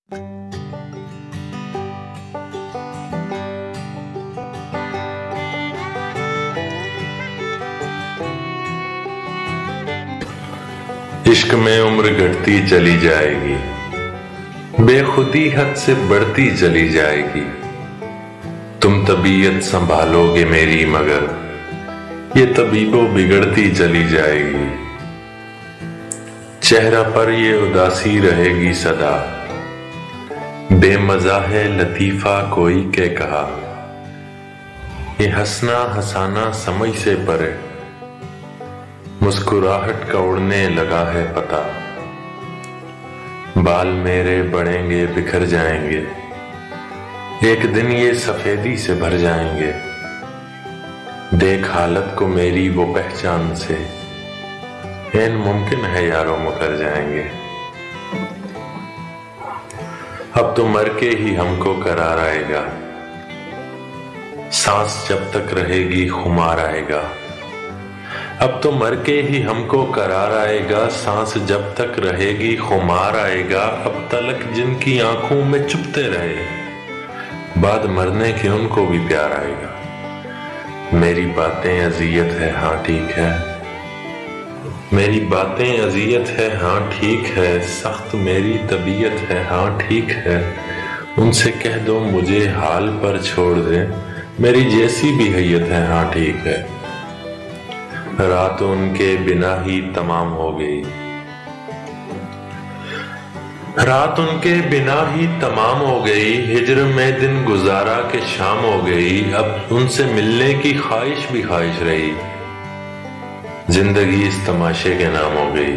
इश्क में उम्र घटती चली जाएगी, बेखुदी हद से बढ़ती चली जाएगी। तुम तबीयत संभालोगे मेरी मगर ये तबीबो बिगड़ती चली जाएगी। चेहरा पर ये उदासी रहेगी सदा, बेमज़ा है लतीफ़ा कोई के कहा। ये हंसना हंसाना समझ से परे, मुस्कुराहट का उड़ने लगा है पता। बाल मेरे बढ़ेंगे बिखर जाएंगे, एक दिन ये सफेदी से भर जाएंगे। देख हालत को मेरी वो पहचान से, ऐन मुमकिन है यारों मुकर जाएंगे। अब तो मर के ही हमको करार आएगा, सांस जब तक रहेगी खुमार आएगा। अब तो मर के ही हमको करार आएगा, सांस जब तक रहेगी खुमार आएगा। अब तलक जिनकी आंखों में चुपते रहे, बाद मरने के उनको भी प्यार आएगा। मेरी बातें अजियत है हाँ ठीक है, मेरी बातें अजियत है हाँ ठीक है। सख्त मेरी तबीयत है हाँ ठीक है, उनसे कह दो मुझे हाल पर छोड़ दे। मेरी जैसी भी हैयत है हाँ ठीक है। रात उनके बिना ही तमाम हो गई, रात उनके बिना ही तमाम हो गई। हिजर में दिन गुजारा के शाम हो गई, अब उनसे मिलने की ख्वाहिश भी ख्वाहिश रही। जिंदगी इस तमाशे के नाम हो गई।